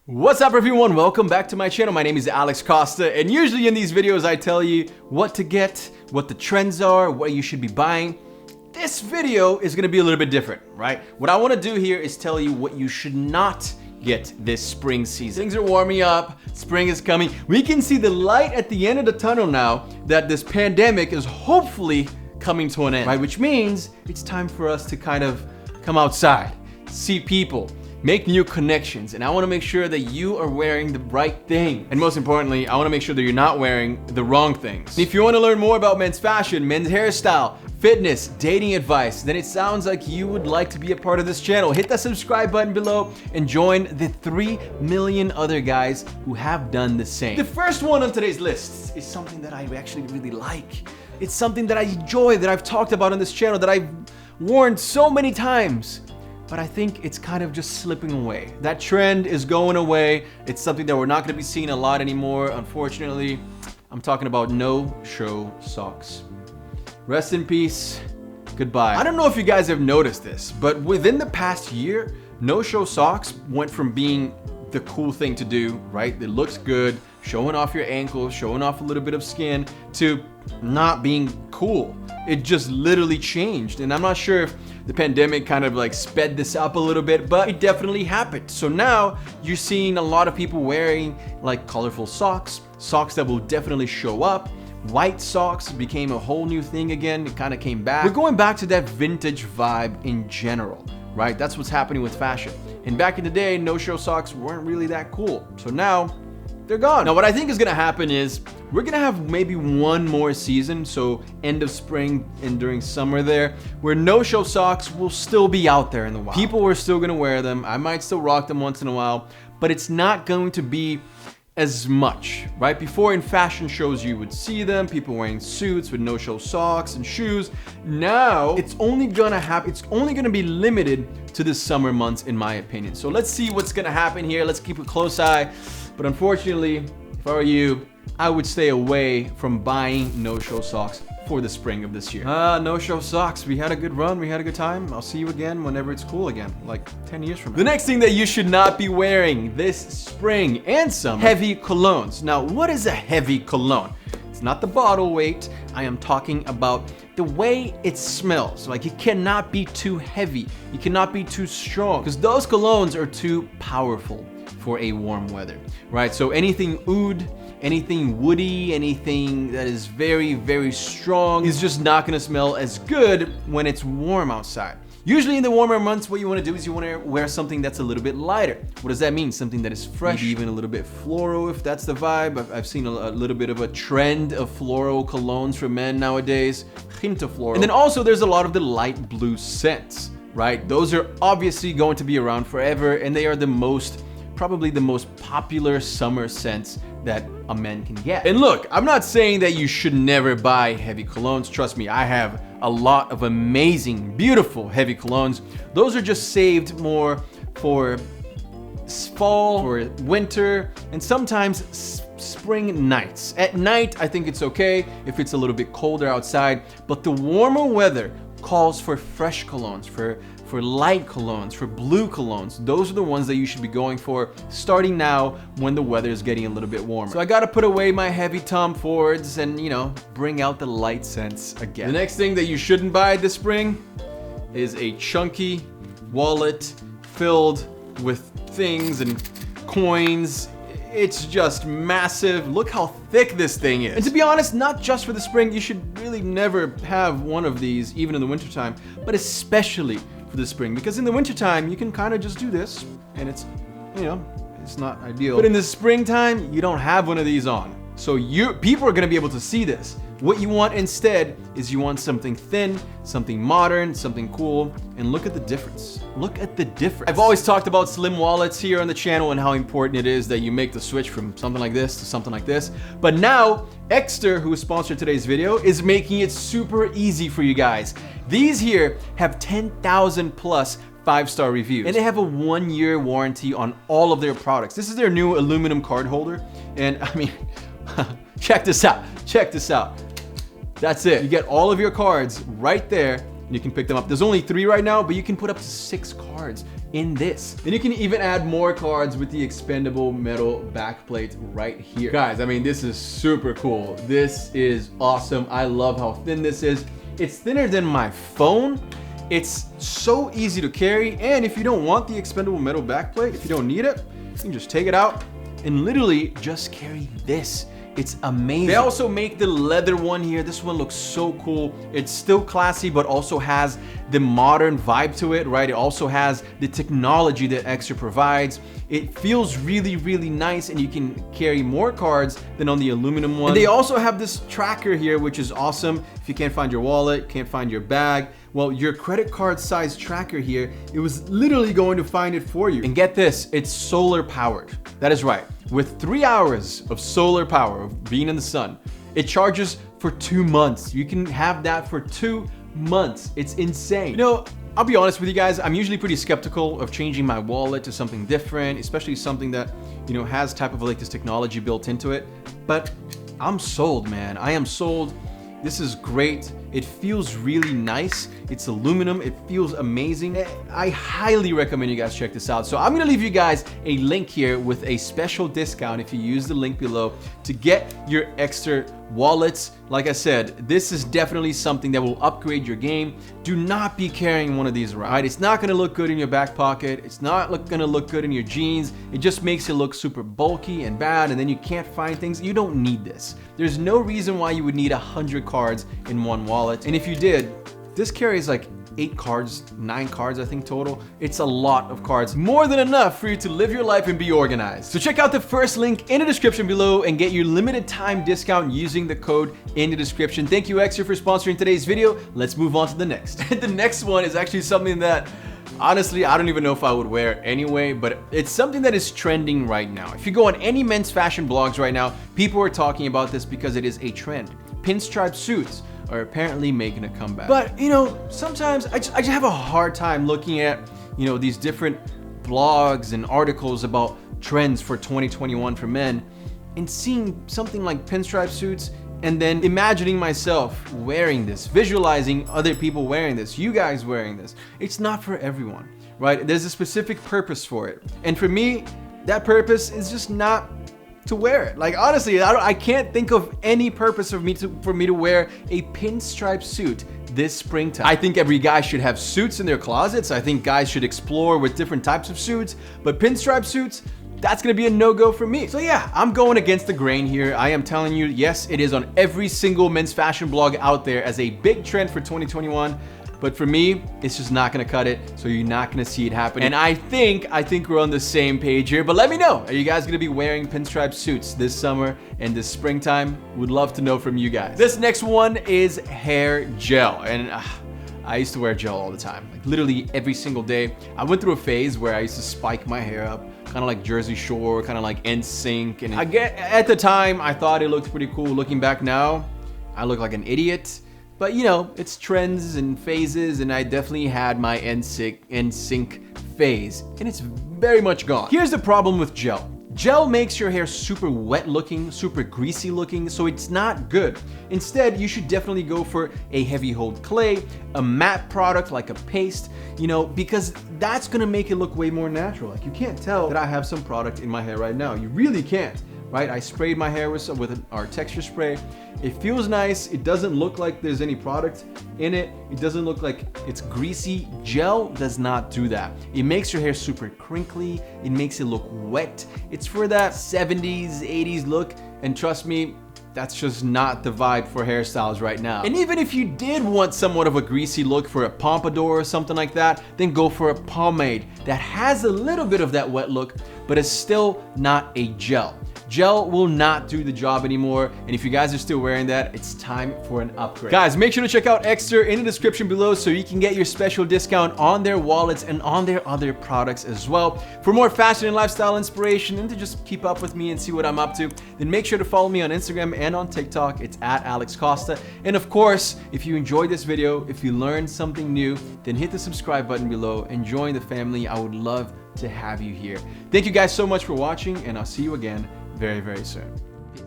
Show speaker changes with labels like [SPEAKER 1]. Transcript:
[SPEAKER 1] What's up everyone, welcome back to my channel. My name is Alex Costa, and usually in these videos I tell you what to get, what the trends are, what you should be buying. This video is gonna be a little bit different, right? What I wanna do here is tell you what you should not get this spring season. Things are warming up, spring is coming. We can see the light at the end of the tunnel now that this pandemic is hopefully coming to an end, right? Which means it's time for us to kind of come outside, see people, make new connections, and I wanna make sure that you are wearing the right thing. And most importantly, I wanna make sure that you're not wearing the wrong things. And if you wanna learn more about men's fashion, men's hairstyle, fitness, dating advice, then it sounds like you would like to be a part of this channel. Hit that subscribe button below and join the 3 million other guys who have done the same. The first one on today's list is something that I actually really like. It's something that I enjoy, that I've talked about on this channel, that I've worn so many times. But I think it's kind of just slipping away. That trend is going away. It's something that we're not gonna be seeing a lot anymore, unfortunately. I'm talking about no-show socks. Rest in peace, goodbye. I don't know if you guys have noticed this, but within the past year, no-show socks went from being the cool thing to do, right? It looks good, showing off your ankles, showing off a little bit of skin, to not being cool. It just literally changed, and I'm not sure if the pandemic kind of like sped this up a little bit, but it definitely happened. So now you're seeing a lot of people wearing like colorful socks, socks that will definitely show up. White socks became a whole new thing again. It kind of came back. We're going back to that vintage vibe in general, right? That's what's happening with fashion. And back in the day, no-show socks weren't really that cool. So now they're gone. Now what I think is gonna happen is we're gonna have maybe one more season, so end of spring and during summer there, where no-show socks will still be out there in the wild. People are still gonna wear them. I might still rock them once in a while, but it's not going to be as much, right? Before in fashion shows you would see them, people wearing suits with no-show socks and shoes. Now it's only gonna happen, it's only gonna be limited to the summer months in my opinion. So let's see what's gonna happen here. Let's keep a close eye. But unfortunately, if I were you, I would stay away from buying no-show socks for the spring of this year. No-show socks. We had a good run. We had a good time. I'll see you again whenever it's cool again, like 10 years from now. The next thing that you should not be wearing this spring and summer, heavy colognes. Now, what is a heavy cologne? It's not the bottle weight. I am talking about the way it smells. Like, it cannot be too heavy. It cannot be too strong, because those colognes are too powerful for a warm weather, right? So anything oud, anything woody, anything that is very, very strong is just not gonna smell as good when it's warm outside. Usually in the warmer months, what you wanna do is you wanna wear something that's a little bit lighter. What does that mean? Something that is fresh, maybe even a little bit floral if that's the vibe. I've seen a little bit of a trend of floral colognes for men nowadays, hint of floral. And then also there's a lot of the light blue scents, right? Those are obviously going to be around forever, and they are probably the most popular summer scents that a man can get. And look, I'm not saying that you should never buy heavy colognes. Trust me, I have a lot of amazing, beautiful heavy colognes. Those are just saved more for fall, for winter, and sometimes spring nights. At night, I think it's okay if it's a little bit colder outside, but the warmer weather calls for fresh colognes, for light colognes, for blue colognes. Those are the ones that you should be going for starting now when the weather is getting a little bit warmer. So I gotta put away my heavy Tom Fords and, you know, bring out the light scents again. The next thing that you shouldn't buy this spring is a chunky wallet filled with things and coins. It's just massive. Look how thick this thing is. And to be honest, not just for the spring, you should really never have one of these, even in the wintertime, but especially for the spring, because in the wintertime, you can kind of just do this, and it's, you know, it's not ideal. But in the springtime, you don't have one of these on. So people are gonna be able to see this. What you want instead is you want something thin, something modern, something cool, and look at the difference. Look at the difference. I've always talked about slim wallets here on the channel and how important it is that you make the switch from something like this to something like this. But now, Exter, who sponsored today's video, is making it super easy for you guys. These here have 10,000 plus 5-star reviews, and they have a 1-year warranty on all of their products. This is their new aluminum card holder, and I mean, check this out, check this out. That's it. You get all of your cards right there, and you can pick them up. There's only 3 right now, but you can put up to 6 cards in this. And you can even add more cards with the expendable metal backplate right here. Guys, I mean, this is super cool. This is awesome. I love how thin this is. It's thinner than my phone. It's so easy to carry. And if you don't want the expendable metal backplate, if you don't need it, you can just take it out and literally just carry this. It's amazing. They also make the leather one here. This one looks so cool. It's still classy, but also has the modern vibe to it, right? It also has the technology that Extra provides. It feels really, really nice, and you can carry more cards than on the aluminum one. And they also have this tracker here, which is awesome. If you can't find your wallet, can't find your bag, well, your credit card size tracker here, it was literally going to find it for you. And get this, it's solar powered. That is right. With 3 hours of solar power, of being in the sun, it charges for 2 months. You can have that for 2 months. It's insane. You know, I'll be honest with you guys, I'm usually pretty skeptical of changing my wallet to something different, especially something that, you know, has type of like this technology built into it. But I'm sold, man. I am sold. This is great. It feels really nice. It's aluminum. It feels amazing. I highly recommend you guys check this out. So I'm gonna leave you guys a link here with a special discount if you use the link below to get your Extra wallets. Like I said, this is definitely something that will upgrade your game. Do not be carrying one of these around. Right? It's not gonna look good in your back pocket. It's not gonna look good in your jeans. It just makes it look super bulky and bad, and then you can't find things. You don't need this. There's no reason why you would need 100 cards in one wallet. And if you did, this carries like 8 cards, 9 cards, I think total. It's a lot of cards, more than enough for you to live your life and be organized. So check out the first link in the description below and get your limited time discount using the code in the description. Thank you, Extra, for sponsoring today's video. Let's move on to the next. The next one is actually something that, honestly, I don't even know if I would wear anyway, but it's something that is trending right now. If you go on any men's fashion blogs right now, people are talking about this because it is a trend. Pinstripe suits are apparently making a comeback. But, you know, sometimes I just have a hard time looking at, you know, these different blogs and articles about trends for 2021 for men and seeing something like pinstripe suits and then imagining myself wearing this, visualizing other people wearing this, you guys wearing this. It's not for everyone, right? There's a specific purpose for it. And for me, that purpose is just not to wear it. Like, honestly, I can't think of any purpose for me to wear a pinstripe suit this springtime. I think every guy should have suits in their closets. I think guys should explore with different types of suits, but pinstripe suits, that's gonna be a no-go for me. So yeah, I'm going against the grain here. I am telling you, yes, it is on every single men's fashion blog out there as a big trend for 2021. But for me, it's just not gonna cut it, so you're not gonna see it happen. And I think we're on the same page here, but let me know. Are you guys gonna be wearing pinstripe suits this summer and this springtime? Would love to know from you guys. This next one is hair gel. And I used to wear gel all the time, like literally every single day. I went through a phase where I used to spike my hair up, kind of like Jersey Shore, kind of like NSYNC. And at the time, I thought it looked pretty cool. Looking back now, I look like an idiot. But you know, it's trends and phases, and I definitely had my NSYNC phase, and it's very much gone. Here's the problem with gel. Gel makes your hair super wet looking, super greasy looking, so it's not good. Instead, you should definitely go for a heavy hold clay, a matte product like a paste, you know, because that's gonna make it look way more natural. Like, you can't tell that I have some product in my hair right now. You really can't. Right? I sprayed my hair with our texture spray. It feels nice. It doesn't look like there's any product in it. It doesn't look like it's greasy. Gel does not do that. It makes your hair super crinkly. It makes it look wet. It's for that 70s, 80s look. And trust me, that's just not the vibe for hairstyles right now. And even if you did want somewhat of a greasy look for a pompadour or something like that, then go for a pomade that has a little bit of that wet look, but is still not a gel. Gel will not do the job anymore, and if you guys are still wearing that, it's time for an upgrade. Guys, make sure to check out Extra in the description below so you can get your special discount on their wallets and on their other products as well. For more fashion and lifestyle inspiration and to just keep up with me and see what I'm up to, then make sure to follow me on Instagram and on TikTok. It's @AlexCosta. And of course, if you enjoyed this video, if you learned something new, then hit the subscribe button below and join the family. I would love to have you here. Thank you guys so much for watching, and I'll see you again very, very soon.